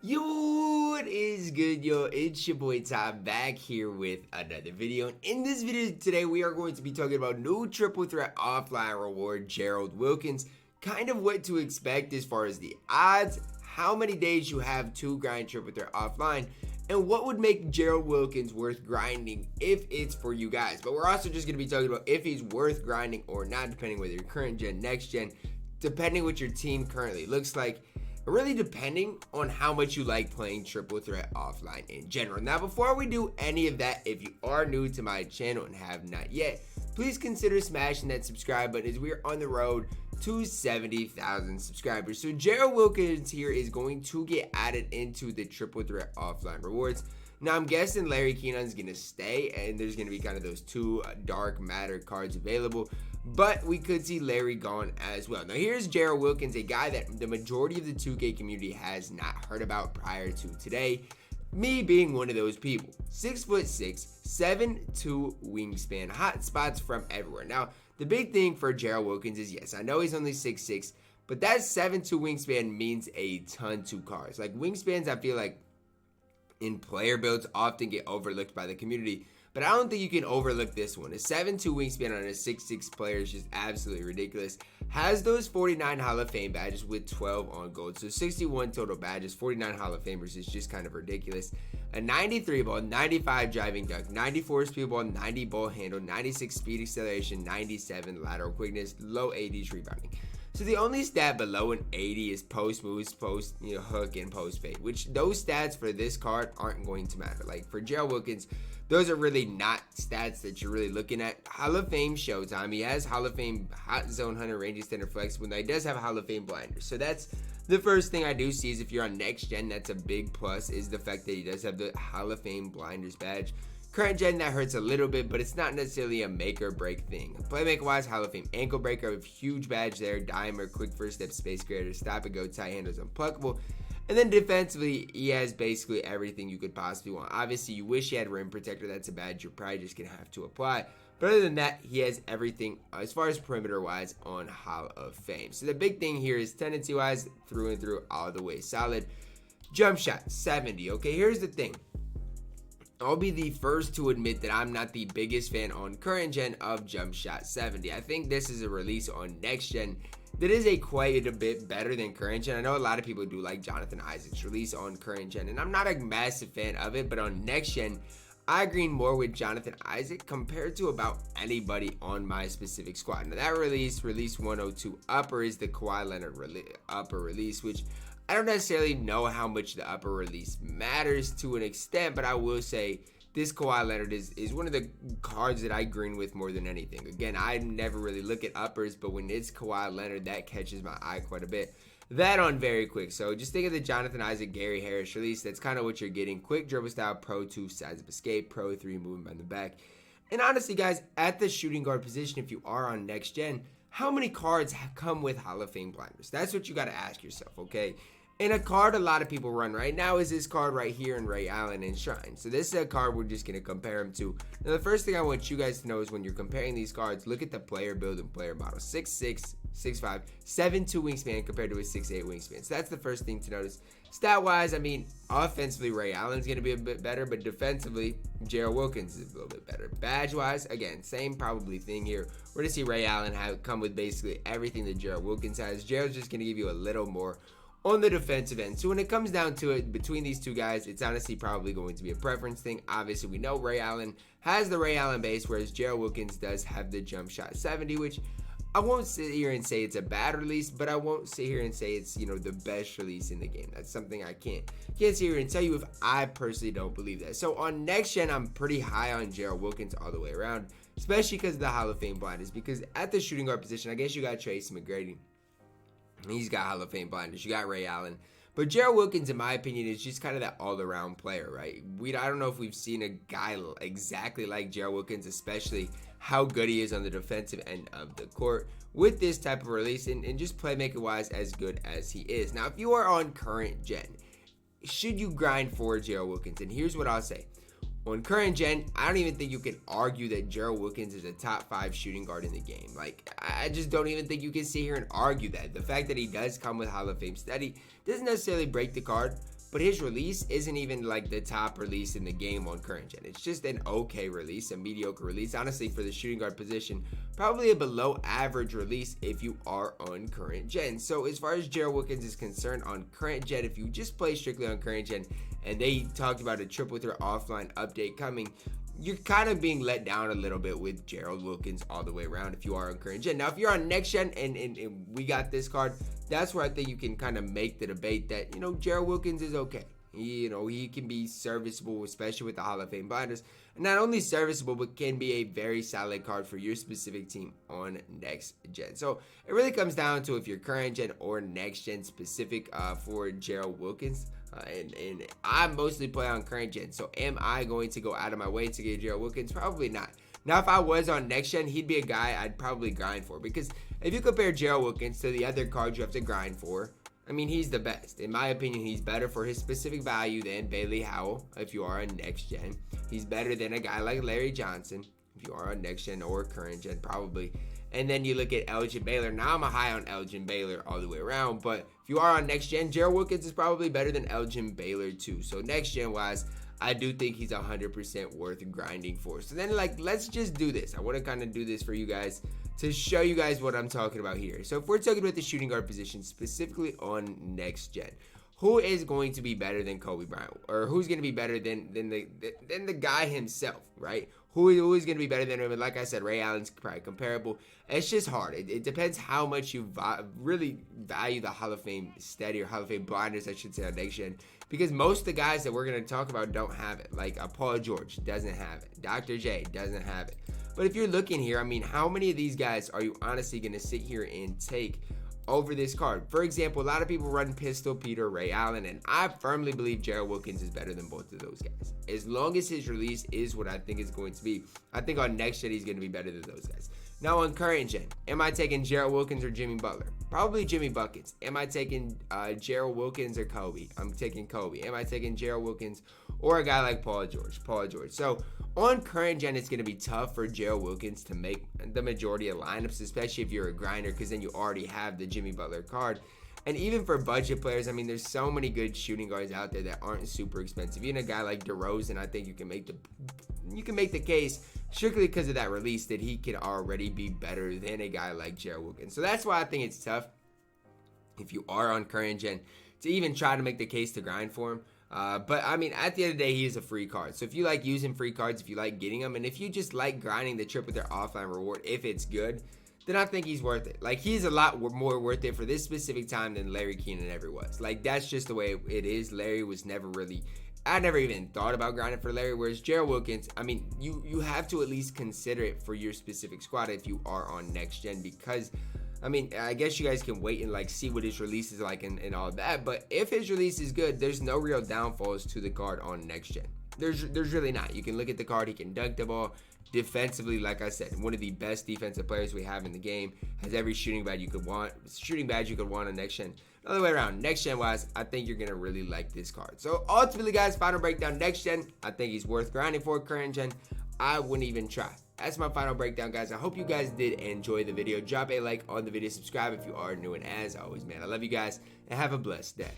Yo, what is good, yo? It's your boy Tom back here with another video. And in this video today, we are going to be talking about new triple threat offline reward, Gerald Wilkins, kind of what to expect as far as the odds, how many days you have to grind triple threat offline, and what would make Gerald Wilkins worth grinding if it's for you guys. But we're also just going to be talking about if he's worth grinding or not, depending whether you're current gen, next gen, depending what your team currently looks like. Really depending on how much you like playing triple threat offline in general. Now, before we do any of that, if you are new to my channel and have not yet, please consider smashing that subscribe button as we are on the road to 70,000 subscribers. So Gerald Wilkins here is going to get added into the triple threat offline rewards. Now, I'm guessing Larry Keenan's going to stay, and there's going to be kind of those two dark matter cards available, but we could see Larry gone as well. Now, here's Gerald Wilkins, a guy that the majority of the 2K community has not heard about prior to today, me being one of those people. 6'6", 7'2" wingspan, hot spots from everywhere. Now, the big thing for Gerald Wilkins is, yes, I know he's only 6'6", but that 7'2" wingspan means a ton to cars. Like, wingspans, I feel like, in player builds often get overlooked by the community, but I don't think you can overlook this one. A 7'2" wingspan on a 6'6" player is just absolutely ridiculous. Has those 49 Hall of Fame badges with 12 on gold, so 61 total badges, 49 Hall of Famers is just kind of ridiculous. A 93 ball, 95 driving dunk, 94 speed ball, 90 ball handle, 96 speed acceleration, 97 lateral quickness, low 80s rebounding. So the only stat below an 80 is post moves, post hook, and post fade, which those stats for this card aren't going to matter. Like for Gerald Wilkins, those are really not stats that you're really looking at. Hall of Fame Showtime. He has Hall of Fame Hot Zone Hunter, Range Extender, Flexible. Now he does have Hall of Fame Blinders. So that's the first thing I do see is if you're on next gen, that's a big plus, is the fact that he does have the Hall of Fame Blinders badge. Current gen, that hurts a little bit, but it's not necessarily a make or break thing. Playmaker wise, Hall of Fame Ankle Breaker, a huge badge there. Dimer, quick first step, space creator, stop and go, tight handles, unpluckable. And then defensively, he has basically everything you could possibly want. Obviously, you wish he had rim protector. That's a badge you're probably just going to have to apply. But other than that, he has everything as far as perimeter wise on Hall of Fame. So the big thing here is tendency wise, through and through, all the way solid. Jump shot, 70. Okay, here's the thing. I'll be the first to admit that I'm not the biggest fan on current gen of jump shot 70. I think this is a release on next gen that is quite a bit better than current gen. I know a lot of people do like Jonathan Isaac's release on current gen, and I'm not a massive fan of it, but on next gen, I agree more with Jonathan Isaac compared to about anybody on my specific squad. Now that release 102 upper is the Kawhi Leonard upper release, which I don't necessarily know how much the upper release matters to an extent, but I will say this Kawhi Leonard is one of the cards that I green with more than anything. Again, I never really look at uppers, but when it's Kawhi Leonard, that catches my eye quite a bit. That on very quick. So just think of the Jonathan Isaac, Gary Harris release. That's kind of what you're getting. Quick dribble style, Pro 2, size of escape, Pro 3, moving by the back. And honestly, guys, at the shooting guard position, if you are on next gen, how many cards come with Hall of Fame blinders? That's what you got to ask yourself, okay? And a card a lot of people run right now is this card right here in Ray Allen and Shrine. So this is a card we're just going to compare him to. Now the first thing I want you guys to know is when you're comparing these cards, look at the player build and player model. 6'6", 6'5", 7'2" wingspan compared to a 6'8" wingspan. So that's the first thing to notice. Stat-wise, I mean, offensively, Ray Allen's going to be a bit better, but defensively, Gerald Wilkins is a little bit better. Badge-wise, again, same probably thing here. We're going to see Ray Allen come with basically everything that Gerald Wilkins has. Gerald's just going to give you a little more on the defensive end. So when it comes down to it, between these two guys, it's honestly probably going to be a preference thing. Obviously, we know Ray Allen has the Ray Allen base, whereas Gerald Wilkins does have the jump shot 70, which I won't sit here and say it's a bad release, but I won't sit here and say it's, the best release in the game. That's something I can't sit here and tell you if I personally don't believe that. So on next gen, I'm pretty high on Gerald Wilkins all the way around, especially because of the Hall of Fame blinders, because at the shooting guard position, I guess you got Tracy McGrady. He's got Hall of Fame blinders. You got Ray Allen. But Gerald Wilkins, in my opinion, is just kind of that all-around player, right? I don't know if we've seen a guy exactly like Gerald Wilkins, especially how good he is on the defensive end of the court with this type of release and just playmaker-wise as good as he is. Now, if you are on current gen, should you grind for Gerald Wilkins? And here's what I'll say. On current gen, I don't even think you can argue that Gerald Wilkins is a top 5 shooting guard in the game. Like, I just don't even think you can sit here and argue that. The fact that he does come with Hall of Fame study doesn't necessarily break the card, but his release isn't even like the top release in the game on current gen. It's just an okay release, a mediocre release. Honestly, for the shooting guard position, probably a below average release if you are on current gen. So as far as Gerald Wilkins is concerned on current gen, if you just play strictly on current gen and they talked about a triple threat offline update coming, you're kind of being let down a little bit with Gerald Wilkins all the way around if you are on current gen. Now, if you're on next gen and we got this card, that's where I think you can kind of make the debate that, you know, Gerald Wilkins is okay. He can be serviceable, especially with the Hall of Fame blinders. And not only serviceable, but can be a very solid card for your specific team on next gen. So it really comes down to if you're current gen or next gen specific for Gerald Wilkins. And I mostly play on current gen. So am I going to go out of my way to get Gerald Wilkins? Probably not. Now, if I was on next gen, he'd be a guy I'd probably grind for. Because if you compare Gerald Wilkins to the other cards you have to grind for, I mean, he's the best. In my opinion, he's better for his specific value than Bailey Howell if you are on next gen. He's better than a guy like Larry Johnson if you are on next gen or current gen, probably. And then you look at Elgin Baylor. Now I'm a high on Elgin Baylor all the way around, but if you are on next gen, Gerald Wilkins is probably better than Elgin Baylor too. So next gen wise, I do think he's 100% worth grinding for. So then, like, let's just do this. I want to kind of do this for you guys to show you guys what I'm talking about here. So if we're talking about the shooting guard position specifically on next gen, who is going to be better than Kobe Bryant, or who's going to be better than the guy himself, right? Who is going to be better than him? And like I said, Ray Allen's probably comparable. It's just hard. It depends how much you really value the Hall of Fame steady, or Hall of Fame blinders, I should say, on next gen. Because most of the guys that we're going to talk about don't have it. Like Paul George doesn't have it. Dr. J doesn't have it. But if you're looking here, I mean, how many of these guys are you honestly going to sit here and take over this card? For example, a lot of people run Pistol Peter, Ray Allen, and I firmly believe Gerald Wilkins is better than both of those guys. As long as his release is what I think it's going to be, I think on next gen he's going to be better than those guys. Now on current gen, am I taking Gerald Wilkins or Jimmy Butler? Probably Jimmy Buckets. Am I taking Gerald Wilkins or Kobe? I'm taking Kobe. Am I taking Gerald Wilkins or a guy like Paul George? Paul George. So on current gen, it's going to be tough for Gerald Wilkins to make the majority of lineups, especially if you're a grinder, because then you already have the Jimmy Butler card. And even for budget players, I mean, there's so many good shooting guards out there that aren't super expensive. Even a guy like DeRozan, I think you can make the case strictly because of that release that he could already be better than a guy like Gerald Wilkins. So that's why I think it's tough if you are on current gen to even try to make the case to grind for him. But I mean, at the end of the day, he is a free card. So if you like using free cards, if you like getting them, and if you just like grinding the trip with their offline reward, if it's good, then I think he's worth it. Like, he's a lot more worth it for this specific time than Larry Keenan ever was. Like, that's just the way it is. Larry was never really, I never even thought about grinding for Larry, whereas Gerald Wilkins, I mean, you have to at least consider it for your specific squad if you are on next gen, because I mean, I guess you guys can wait and like see what his release is like and all that, but if his release is good, there's no real downfalls to the card on next gen. There's really not. You can look at the card, he can dunk the ball. Defensively, like I said, one of the best defensive players we have in the game, has every shooting badge you could want on next gen. Other way around, next gen wise, I think you're gonna really like this card. So ultimately, guys, final breakdown, next gen, I think he's worth grinding for. Current gen, I wouldn't even try. That's my final breakdown, guys. I hope you guys did enjoy the video. Drop a like on the video, subscribe if you are new, and as always, man, I love you guys and have a blessed day.